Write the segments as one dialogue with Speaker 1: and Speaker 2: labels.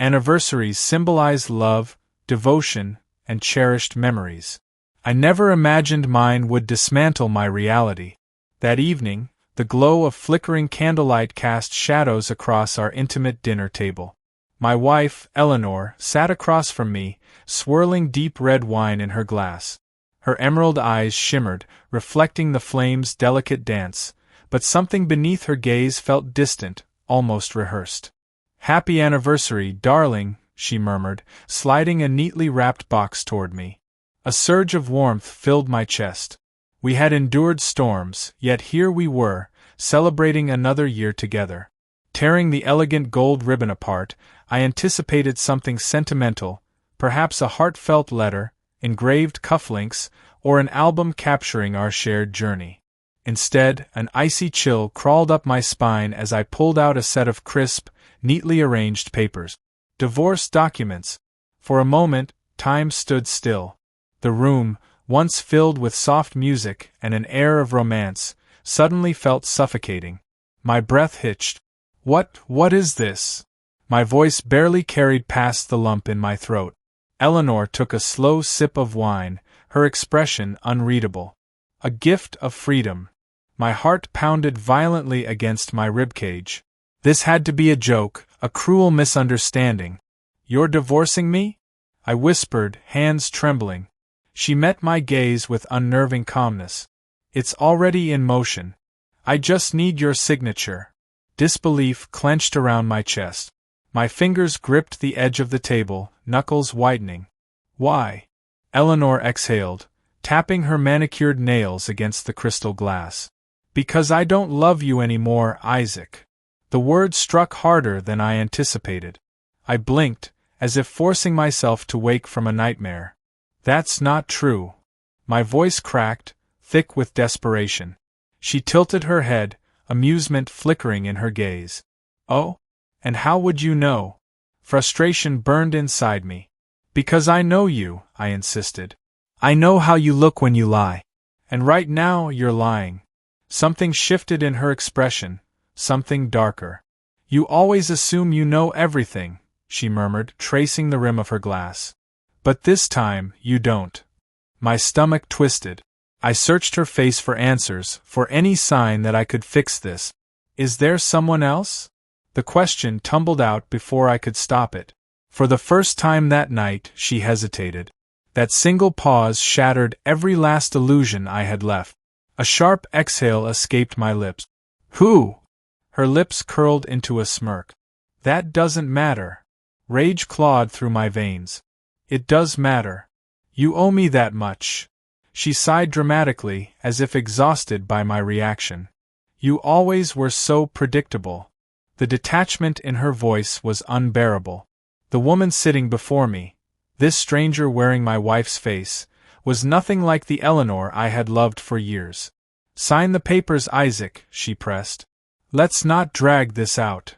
Speaker 1: Anniversaries symbolize love, devotion, and cherished memories. I never imagined mine would dismantle my reality. That evening, the glow of flickering candlelight cast shadows across our intimate dinner table. My wife, Eleanor, sat across from me, swirling deep red wine in her glass. Her emerald eyes shimmered, reflecting the flame's delicate dance, but something beneath her gaze felt distant, almost rehearsed. "Happy anniversary, darling," she murmured, sliding a neatly wrapped box toward me. A surge of warmth filled my chest. We had endured storms, yet here we were, celebrating another year together. Tearing the elegant gold ribbon apart, I anticipated something sentimental, perhaps a heartfelt letter, engraved cufflinks, or an album capturing our shared journey. Instead, an icy chill crawled up my spine as I pulled out a set of crisp, neatly arranged papers. Divorce documents. For a moment, time stood still. The room, once filled with soft music and an air of romance, suddenly felt suffocating. My breath hitched. What is this?" My voice barely carried past the lump in my throat. Eleanor took a slow sip of wine, her expression unreadable. A gift of freedom. My heart pounded violently against my ribcage. This had to be a joke, a cruel misunderstanding. "You're divorcing me?" I whispered, hands trembling. She met my gaze with unnerving calmness. "It's already in motion. I just need your signature." Disbelief clenched around my chest. My fingers gripped the edge of the table, knuckles whitening. "Why?" Eleanor exhaled, tapping her manicured nails against the crystal glass. "Because I don't love you anymore, Isaac." The word struck harder than I anticipated. I blinked, as if forcing myself to wake from a nightmare. "That's not true." My voice cracked, thick with desperation. She tilted her head, amusement flickering in her gaze. "Oh? And how would you know?" Frustration burned inside me. "Because I know you," I insisted. "I know how you look when you lie. And right now you're lying." Something shifted in her expression, something darker. "You always assume you know everything," she murmured, tracing the rim of her glass. "But this time, you don't." My stomach twisted. I searched her face for answers, for any sign that I could fix this. "Is there someone else?" The question tumbled out before I could stop it. For the first time that night, she hesitated. That single pause shattered every last illusion I had left. A sharp exhale escaped my lips. "Who?" Her lips curled into a smirk. "That doesn't matter." Rage clawed through my veins. "It does matter. You owe me that much." She sighed dramatically, as if exhausted by my reaction. "You always were so predictable." The detachment in her voice was unbearable. The woman sitting before me, this stranger wearing my wife's face, was nothing like the Eleanor I had loved for years. "Sign the papers, Isaac," she pressed. "Let's not drag this out."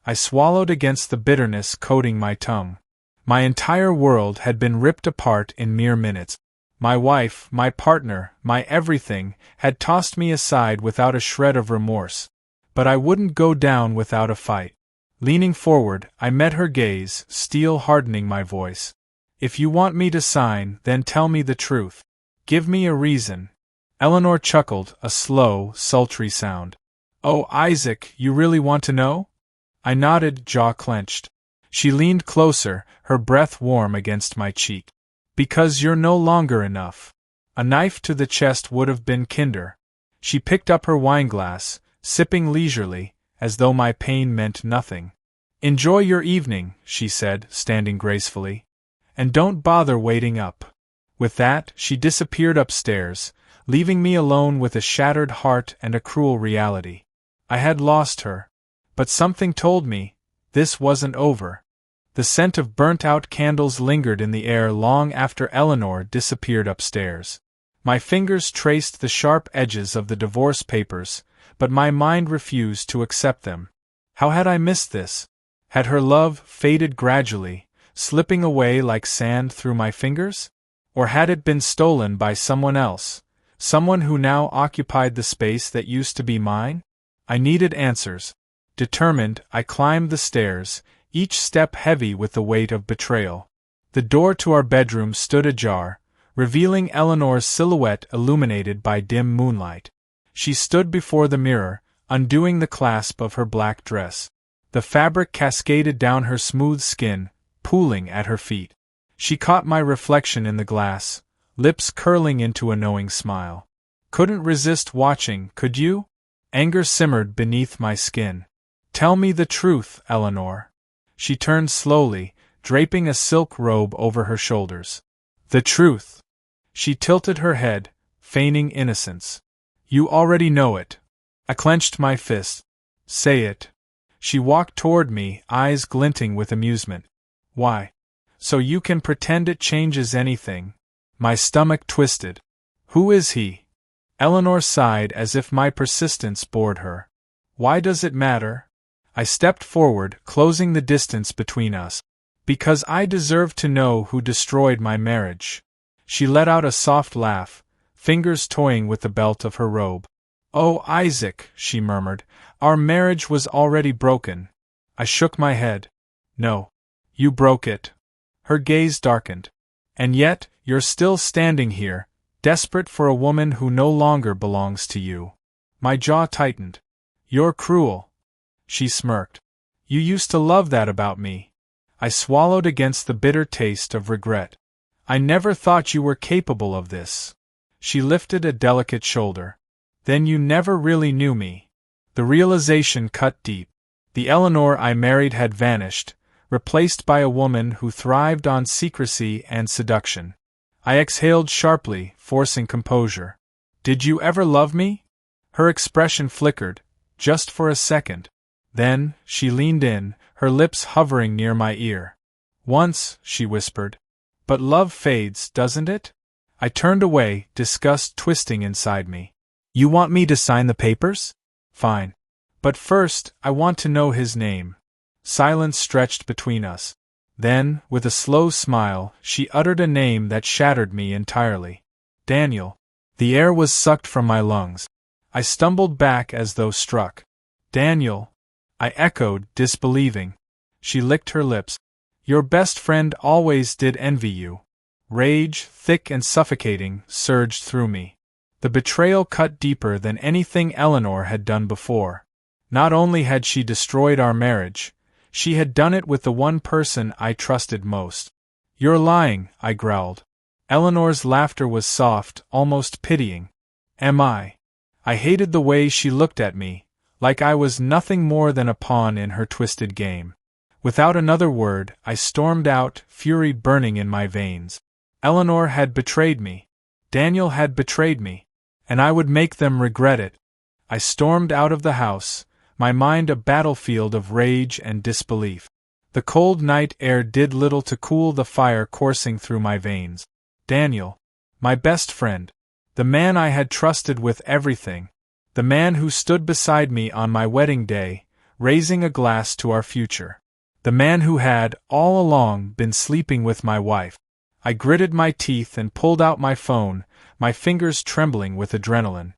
Speaker 1: I swallowed against the bitterness coating my tongue. My entire world had been ripped apart in mere minutes. My wife, my partner, my everything, had tossed me aside without a shred of remorse. But I wouldn't go down without a fight. Leaning forward, I met her gaze, steel hardening my voice. "If you want me to sign, then tell me the truth. Give me a reason." Eleanor chuckled, a slow, sultry sound. "Oh, Isaac, you really want to know?" I nodded, jaw clenched. She leaned closer, her breath warm against my cheek. "Because you're no longer enough." A knife to the chest would have been kinder. She picked up her wineglass, sipping leisurely, as though my pain meant nothing. "Enjoy your evening," she said, standing gracefully. "And don't bother waiting up." With that, she disappeared upstairs, leaving me alone with a shattered heart and a cruel reality. I had lost her. But something told me, this wasn't over. The scent of burnt-out candles lingered in the air long after Eleanor disappeared upstairs. My fingers traced the sharp edges of the divorce papers, but my mind refused to accept them. How had I missed this? Had her love faded gradually, slipping away like sand through my fingers? Or had it been stolen by someone else, someone who now occupied the space that used to be mine? I needed answers. Determined, I climbed the stairs, each step heavy with the weight of betrayal. The door to our bedroom stood ajar, revealing Eleanor's silhouette illuminated by dim moonlight. She stood before the mirror, undoing the clasp of her black dress. The fabric cascaded down her smooth skin, pooling at her feet. She caught my reflection in the glass, lips curling into a knowing smile. Couldn't resist watching, could you? Anger simmered beneath my skin. Tell me the truth, Eleanor. She turned slowly, draping a silk robe over her shoulders. The truth. She tilted her head, feigning innocence. You already know it. I clenched my fist. Say it. She walked toward me, eyes glinting with amusement. Why? So you can pretend it changes anything. My stomach twisted. Who is he? Eleanor sighed as if my persistence bored her. Why does it matter? I stepped forward, closing the distance between us. Because I deserve to know who destroyed my marriage. She let out a soft laugh, fingers toying with the belt of her robe. Oh, Isaac, she murmured, our marriage was already broken. I shook my head. No. You broke it. Her gaze darkened. And yet, you're still standing here, desperate for a woman who no longer belongs to you. My jaw tightened. You're cruel. She smirked. You used to love that about me. I swallowed against the bitter taste of regret. I never thought you were capable of this. She lifted a delicate shoulder. Then you never really knew me. The realization cut deep. The Eleanor I married had vanished, replaced by a woman who thrived on secrecy and seduction. I exhaled sharply, forcing composure. Did you ever love me? Her expression flickered, just for a second. Then, she leaned in, her lips hovering near my ear. Once, she whispered. But love fades, doesn't it? I turned away, disgust twisting inside me. You want me to sign the papers? Fine. But first, I want to know his name. Silence stretched between us. Then, with a slow smile, she uttered a name that shattered me entirely. Daniel. The air was sucked from my lungs. I stumbled back as though struck. Daniel. I echoed, disbelieving. She licked her lips. Your best friend always did envy you. Rage, thick and suffocating, surged through me. The betrayal cut deeper than anything Eleanor had done before. Not only had she destroyed our marriage, she had done it with the one person I trusted most. You're lying, I growled. Eleanor's laughter was soft, almost pitying. Am I? I hated the way she looked at me, like I was nothing more than a pawn in her twisted game. Without another word, I stormed out, fury burning in my veins. Eleanor had betrayed me. Daniel had betrayed me. And I would make them regret it. I stormed out of the house, my mind a battlefield of rage and disbelief. The cold night air did little to cool the fire coursing through my veins. Daniel. My best friend. The man I had trusted with everything. The man who stood beside me on my wedding day, raising a glass to our future. The man who had, all along, been sleeping with my wife. I gritted my teeth and pulled out my phone, my fingers trembling with adrenaline.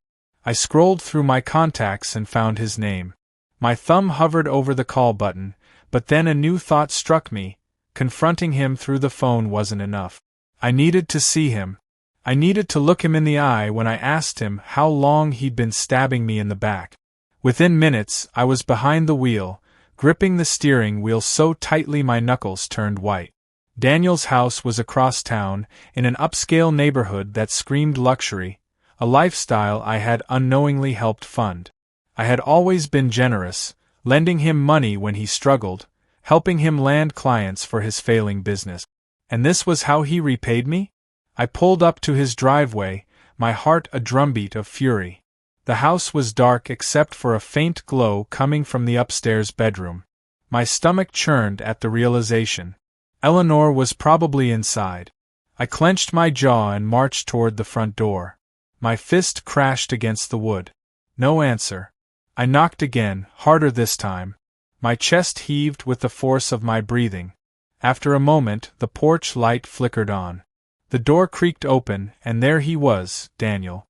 Speaker 1: I scrolled through my contacts and found his name. My thumb hovered over the call button, but then a new thought struck me. Confronting him through the phone wasn't enough. I needed to see him. I needed to look him in the eye when I asked him how long he'd been stabbing me in the back. Within minutes, I was behind the wheel, gripping the steering wheel so tightly my knuckles turned white. Daniel's house was across town, in an upscale neighborhood that screamed luxury, a lifestyle I had unknowingly helped fund. I had always been generous, lending him money when he struggled, helping him land clients for his failing business. And this was how he repaid me? I pulled up to his driveway, my heart a drumbeat of fury. The house was dark except for a faint glow coming from the upstairs bedroom. My stomach churned at the realization. Eleanor was probably inside. I clenched my jaw and marched toward the front door. My fist crashed against the wood. No answer. I knocked again, harder this time. My chest heaved with the force of my breathing. After a moment, the porch light flickered on. The door creaked open, and there he was, Daniel.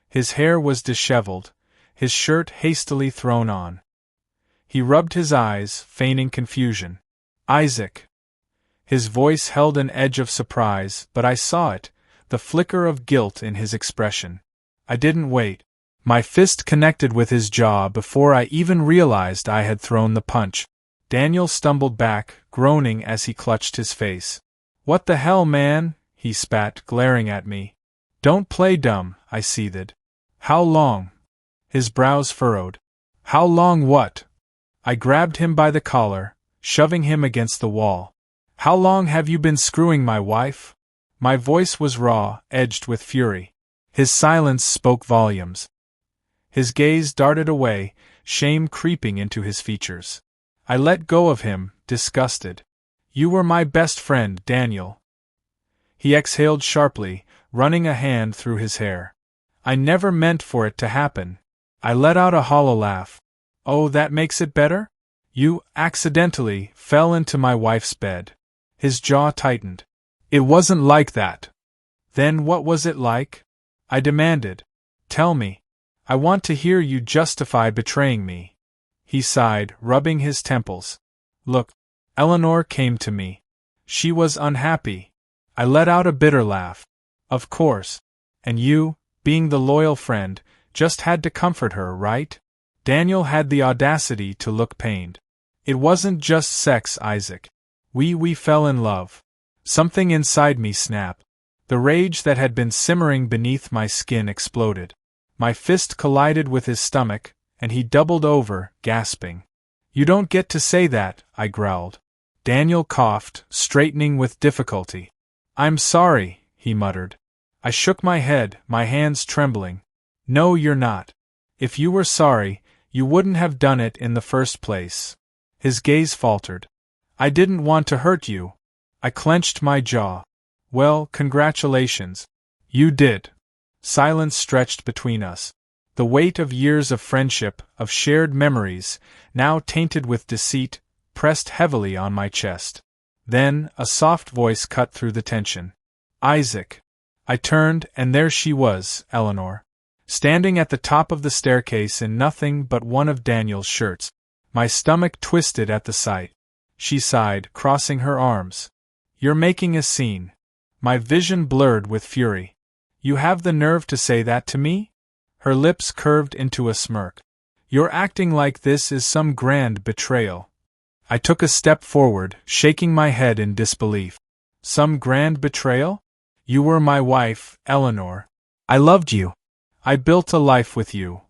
Speaker 1: His hair was disheveled, his shirt hastily thrown on. He rubbed his eyes, feigning confusion. Isaac. His voice held an edge of surprise, but I saw it, the flicker of guilt in his expression. I didn't wait. My fist connected with his jaw before I even realized I had thrown the punch. Daniel stumbled back, groaning as he clutched his face. "What the hell, man?" he spat, glaring at me. "Don't play dumb," I seethed. "How long?" His brows furrowed. "How long what?" I grabbed him by the collar, shoving him against the wall. "How long have you been screwing my wife?" My voice was raw, edged with fury. His silence spoke volumes. His gaze darted away, shame creeping into his features. I let go of him, disgusted. "You were my best friend, Daniel." He exhaled sharply, running a hand through his hair. "I never meant for it to happen." I let out a hollow laugh. "Oh, that makes it better? You, accidentally, fell into my wife's bed." His jaw tightened. "It wasn't like that." "Then what was it like?" I demanded. "Tell me. I want to hear you justify betraying me." He sighed, rubbing his temples. "Look, Eleanor came to me. She was unhappy." I let out a bitter laugh. "Of course. And you, being the loyal friend, just had to comfort her, right?" Daniel had the audacity to look pained. "It wasn't just sex, Isaac. We fell in love." Something inside me snapped. The rage that had been simmering beneath my skin exploded. My fist collided with his stomach, and he doubled over, gasping. "You don't get to say that," I growled. Daniel coughed, straightening with difficulty. "I'm sorry," he muttered. I shook my head, my hands trembling. "No, you're not. If you were sorry, you wouldn't have done it in the first place." His gaze faltered. "I didn't want to hurt you." I clenched my jaw. "Well, congratulations. You did." Silence stretched between us. The weight of years of friendship, of shared memories, now tainted with deceit, pressed heavily on my chest. Then, a soft voice cut through the tension. "Isaac." I turned, and there she was, Eleanor, standing at the top of the staircase in nothing but one of Daniel's shirts. My stomach twisted at the sight. She sighed, crossing her arms. "You're making a scene." My vision blurred with fury. "You have the nerve to say that to me?" Her lips curved into a smirk. "You're acting like this is some grand betrayal." I took a step forward, shaking my head in disbelief. "Some grand betrayal? You were my wife, Eleanor. I loved you. I built a life with you."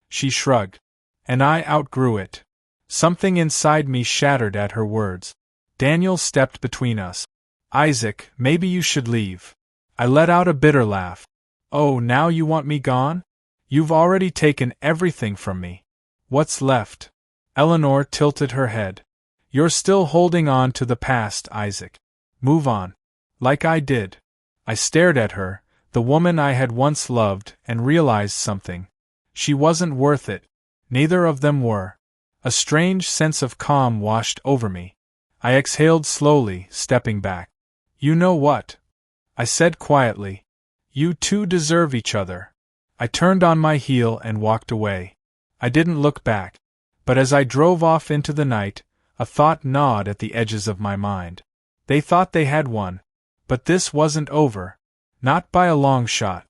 Speaker 1: She shrugged. "And I outgrew it." Something inside me shattered at her words. Daniel stepped between us. "Isaac, maybe you should leave." I let out a bitter laugh. "Oh, now you want me gone? You've already taken everything from me. What's left?" Eleanor tilted her head. "You're still holding on to the past, Isaac. Move on. Like I did." I stared at her, the woman I had once loved, and realized something. She wasn't worth it. Neither of them were. A strange sense of calm washed over me. I exhaled slowly, stepping back. "You know what?" I said quietly. "You two deserve each other." I turned on my heel and walked away. I didn't look back. But as I drove off into the night, a thought gnawed at the edges of my mind. They thought they had won. But this wasn't over. Not by a long shot.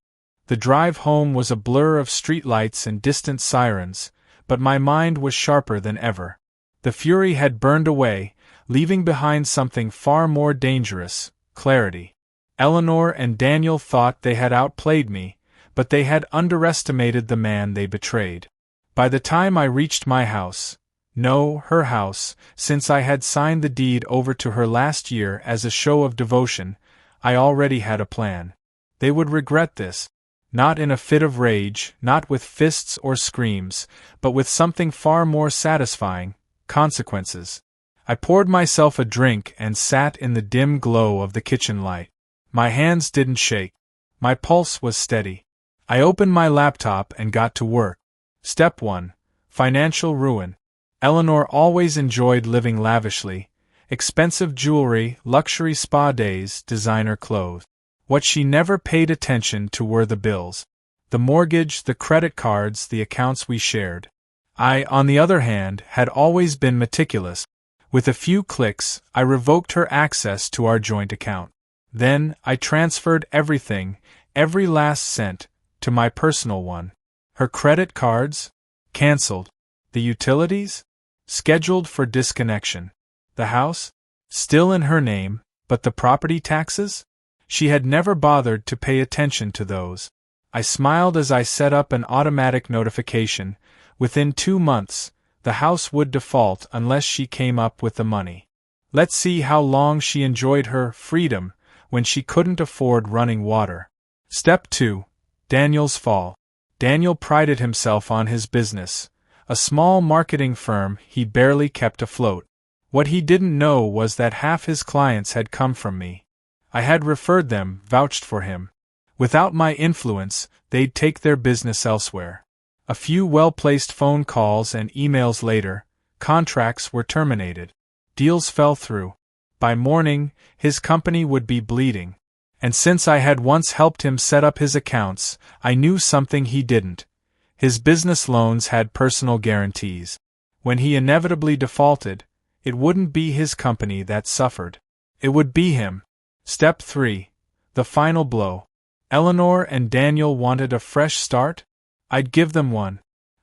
Speaker 1: The drive home was a blur of streetlights and distant sirens, but my mind was sharper than ever. The fury had burned away, leaving behind something far more dangerous: clarity. Eleanor and Daniel thought they had outplayed me, but they had underestimated the man they betrayed. By the time I reached my house, no, her house, since I had signed the deed over to her last year as a show of devotion, I already had a plan. They would regret this. Not in a fit of rage, not with fists or screams, but with something far more satisfying: consequences. I poured myself a drink and sat in the dim glow of the kitchen light. My hands didn't shake. My pulse was steady. I opened my laptop and got to work. Step 1. Financial ruin. Eleanor always enjoyed living lavishly. Expensive jewelry, luxury spa days, designer clothes. What she never paid attention to were the bills. The mortgage, the credit cards, the accounts we shared. I, on the other hand, had always been meticulous. With a few clicks, I revoked her access to our joint account. Then, I transferred everything, every last cent, to my personal one. Her credit cards? Cancelled. The utilities? Scheduled for disconnection. The house? Still in her name, but the property taxes? She had never bothered to pay attention to those. I smiled as I set up an automatic notification. Within 2 months, the house would default unless she came up with the money. Let's see how long she enjoyed her freedom when she couldn't afford running water. Step 2. Daniel's fall. Daniel prided himself on his business, a small marketing firm he barely kept afloat. What he didn't know was that half his clients had come from me. I had referred them, vouched for him. Without my influence, they'd take their business elsewhere. A few well-placed phone calls and emails later, contracts were terminated. Deals fell through. By morning, his company would be bleeding. And since I had once helped him set up his accounts, I knew something he didn't. His business loans had personal guarantees. When he inevitably defaulted, it wouldn't be his company that suffered. It would be him. Step 3. The final blow. Eleanor and Daniel wanted a fresh start? I'd give them one.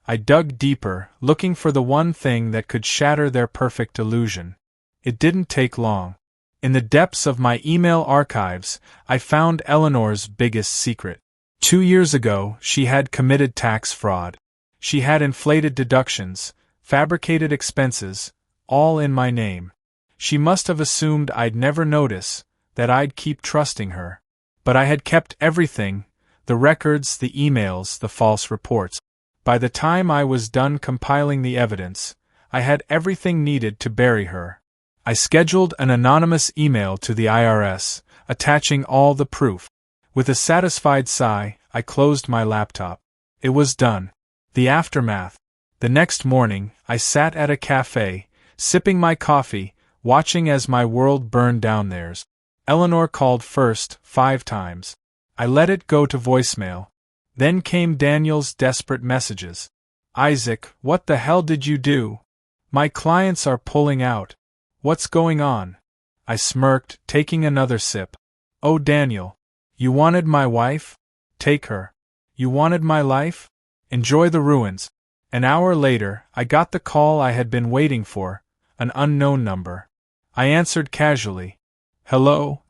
Speaker 1: I dug deeper, looking for the one thing that could shatter their perfect illusion. It didn't take long. In the depths of my email archives, I found Eleanor's biggest secret. 2 years ago, she had committed tax fraud. She had inflated deductions, fabricated expenses, all in my name. She must have assumed I'd never notice, that I'd keep trusting her. But I had kept everything, the records, the emails, the false reports. By the time I was done compiling the evidence, I had everything needed to bury her. I scheduled an anonymous email to the IRS, attaching all the proof. With a satisfied sigh, I closed my laptop. It was done. The aftermath. The next morning, I sat at a cafe, sipping my coffee, watching as my world burned down theirs. Eleanor called first, 5 times. I let it go to voicemail. Then came Daniel's desperate messages. Isaac, what the hell did you do? My clients are pulling out. What's going on? I smirked, taking another sip. Oh, Daniel. You wanted my wife? Take her. You wanted my life? Enjoy the ruins. An hour later, I got the call I had been waiting for, an unknown number. I answered casually. Hello?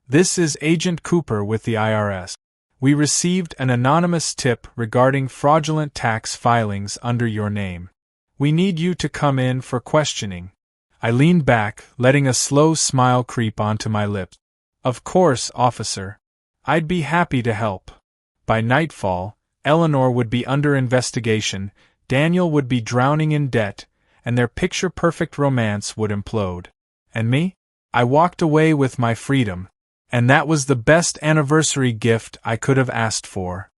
Speaker 1: This is Agent Cooper with the IRS. We received an anonymous tip regarding fraudulent tax filings under your name. We need you to come in for questioning. I leaned back, letting a slow smile creep onto my lips. Of course, officer. I'd be happy to help. By nightfall, Eleanor would be under investigation, Daniel would be drowning in debt, and their picture-perfect romance would implode. And me? I walked away with my freedom, and that was the best anniversary gift I could have asked for.